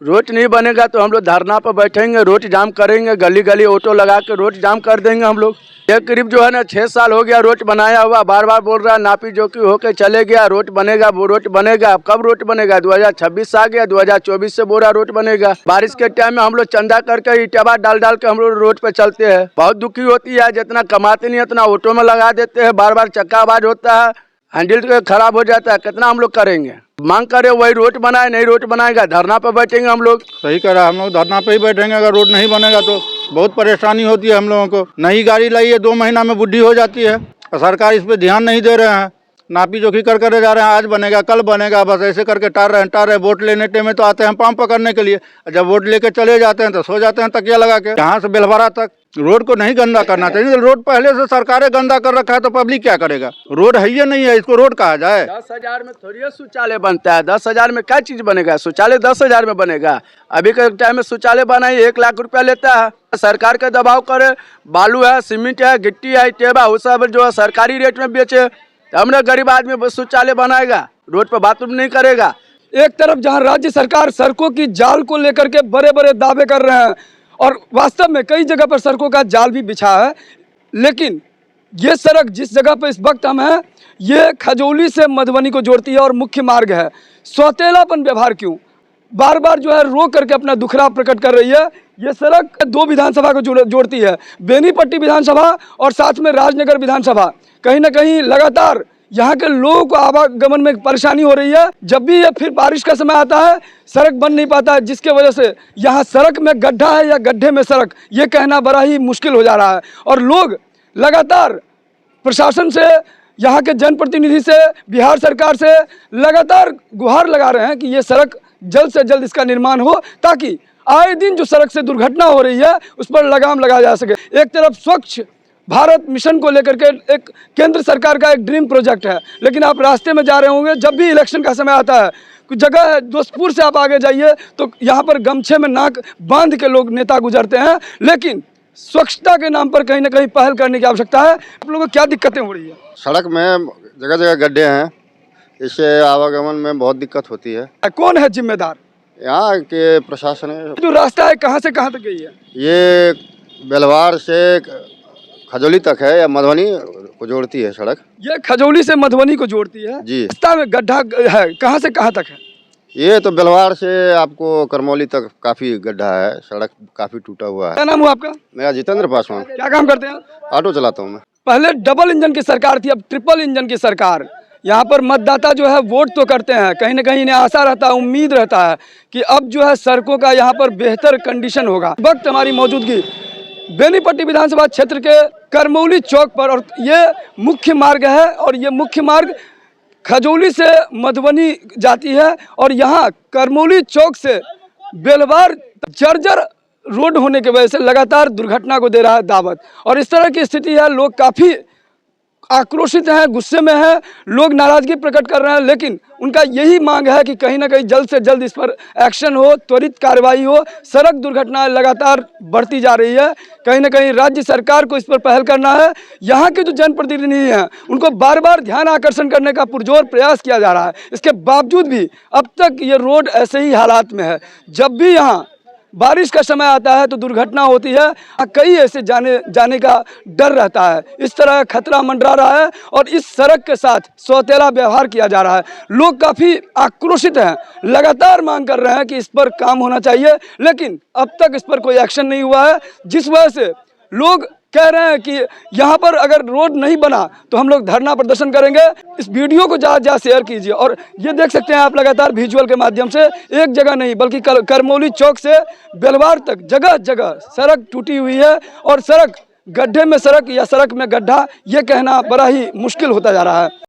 Road नहीं बनेगा तो हम लोग धरना पर बैठेंगे, रोड जाम करेंगे, गली गली ऑटो लगा के रोड जाम कर देंगे हम लोग। ये करीब जो है ना 6 साल हो गया रोड बनाया हुआ, बार बार बोल रहा है नापी जोकी होके चले गया, रोड बनेगा वो रोड बनेगा। अब कब रोड बनेगा? 2026 आ गया, 2024 से बोल रहा रोड बनेगा। बारिश के टाइम में हम लोग चंदा करके ईटवा डाल डाल के हम लोग रोड पे चलते हैं, बहुत दुखी होती है। जितना कमाते नहीं उतना ऑटो में लगा देते हैं, बार बार चक्का आवाज होता है, हैंडल खराब हो जाता है। कितना हम लोग करेंगे? मांग करे वही रोड बनाए, नहीं रोड बनाएगा धरना पे बैठेंगे हम लोग। सही कह रहा है, हम लोग धरना पे ही बैठेंगे। अगर रोड नहीं बनेगा तो बहुत परेशानी होती है हम लोगों को। नई गाड़ी लाई है, 2 महीना में बुढ़ी हो जाती है और सरकार इस पे ध्यान नहीं दे रहे हैं। नापी जोखी कर जा रहे हैं, आज बनेगा कल बनेगा, बस ऐसे करके टार रहे हैं। वोट लेने टाइम में तो आते हैं पंप पकड़ने के लिए, जब वोट लेके चले जाते हैं तो सो जाते हैं तकिया लगा के। यहाँ से बेलवारा तक रोड को नहीं गंदा करना चाहिए। रोड पहले से सरकारें गंदा कर रखा है तो पब्लिक क्या करेगा? रोड है ही नहीं है, इसको रोड कहा जाए। 10,000 में थोड़ी शौचालय बनता है, 10,000 में क्या चीज बनेगा? शौचालय 10,000 में बनेगा? अभी के टाइम में शौचालय बनाई 1 लाख रुपया लेता है। सरकार का दबाव करे, बालू है, सीमेंट है, गिट्टी है, टेबा वो सब जो है सरकारी रेट में बेचे, हमने गरीब आदमी शौचालय बनाएगा, रोड पर बाथरूम नहीं करेगा। एक तरफ जहां राज्य सरकार सड़कों की जाल को लेकर के बड़े बड़े दावे कर रहे हैं और वास्तव में कई जगह पर सड़कों का जाल भी बिछा है, लेकिन ये सड़क जिस जगह पर इस वक्त हम हैं, ये खजौली से मधुबनी को जोड़ती है और मुख्य मार्ग है। सौतेलापन व्यवहार क्यों? बार बार जो है रो करके अपना दुखड़ा प्रकट कर रही है। ये सड़क 2 विधानसभा को जोड़ती है, बेनीपट्टी विधानसभा और साथ में राजनगर विधानसभा। कहीं ना कहीं लगातार यहाँ के लोगों को आवागमन में परेशानी हो रही है। जब भी ये फिर बारिश का समय आता है, सड़क बन नहीं पाता है, जिसके वजह से यहाँ सड़क में गड्ढा है या गड्ढे में सड़क, ये कहना बड़ा ही मुश्किल हो जा रहा है। और लोग लगातार प्रशासन से, यहाँ के जनप्रतिनिधि से, बिहार सरकार से लगातार गुहार लगा रहे हैं कि ये सड़क जल्द से जल्द इसका निर्माण हो, ताकि आए दिन जो सड़क से दुर्घटना हो रही है उस पर लगाम लगाया जा सके। एक तरफ स्वच्छ भारत मिशन को लेकर के एक केंद्र सरकार का एक ड्रीम प्रोजेक्ट है, लेकिन आप रास्ते में जा रहे होंगे, जब भी इलेक्शन का समय आता है, कुछ जगह है दोस्तपुर से आप आगे जाइए तो यहाँ पर गमछे में नाक बांध के लोग नेता गुजरते हैं। लेकिन स्वच्छता के नाम पर कहीं ना कहीं पहल करने की आवश्यकता है। आप लोगों को क्या दिक्कतें हो रही है? सड़क में जगह जगह गड्ढे हैं, इससे आवागमन में बहुत दिक्कत होती है। कौन है जिम्मेदार? यहाँ के प्रशासन है। जो रास्ता है कहाँ से कहाँ तक गई है? ये बेलवार से खजौली तक है या मधुबनी को जोड़ती है सड़क। ये खजौली से मधुबनी को जोड़ती है जी। रास्ता में गड्ढा है, कहाँ से कहाँ तक है? ये तो बेलवार से आपको करमौली तक काफी गड्ढा है, सड़क काफी टूटा हुआ है। क्या नाम हुआ आपका? मेरा जितेंद्र पासवान। क्या काम करते हैं? ऑटो चलाता हूँ मैं। पहले डबल इंजन की सरकार थी, अब ट्रिपल इंजन की सरकार। यहाँ पर मतदाता जो है वोट तो करते हैं, कहीं ना कहीं इन्हें आशा रहता है, उम्मीद रहता है कि अब जो है सड़कों का यहाँ पर बेहतर कंडीशन होगा। वक्त हमारी मौजूदगी बेनीपट्टी विधानसभा क्षेत्र के करमौली चौक पर, और ये मुख्य मार्ग है और ये मुख्य मार्ग खजौली से मधुबनी जाती है और यहाँ करमौली चौक से बेलवार जर्जर रोड होने की वजह से लगातार दुर्घटना को दे रहा है दावत। और इस तरह की स्थिति है, लोग काफ़ी आक्रोशित हैं, गुस्से में हैं, लोग नाराजगी प्रकट कर रहे हैं, लेकिन उनका यही मांग है कि कहीं ना कहीं जल्द से जल्द इस पर एक्शन हो, त्वरित कार्रवाई हो। सड़क दुर्घटनाएं लगातार बढ़ती जा रही है, कहीं ना कहीं राज्य सरकार को इस पर पहल करना है। यहाँ के जो जनप्रतिनिधि हैं उनको बार बार ध्यान आकर्षण करने का पुरजोर प्रयास किया जा रहा है, इसके बावजूद भी अब तक ये रोड ऐसे ही हालात में है। जब भी यहाँ बारिश का समय आता है तो दुर्घटना होती है, कई ऐसे जाने का डर रहता है। इस तरह खतरा मंडरा रहा है और इस सड़क के साथ सौतेला व्यवहार किया जा रहा है। लोग काफ़ी आक्रोशित हैं, लगातार मांग कर रहे हैं कि इस पर काम होना चाहिए, लेकिन अब तक इस पर कोई एक्शन नहीं हुआ है, जिस वजह से लोग कह रहे हैं कि यहाँ पर अगर रोड नहीं बना तो हम लोग धरना प्रदर्शन करेंगे। इस वीडियो को ज़्यादा शेयर कीजिए। और ये देख सकते हैं आप लगातार विजुअल के माध्यम से, एक जगह नहीं बल्कि करमौली चौक से बेलवार तक जगह जगह सड़क टूटी हुई है और सड़क गड्ढे में सड़क या सड़क में गड्ढा, ये कहना बड़ा ही मुश्किल होता जा रहा है।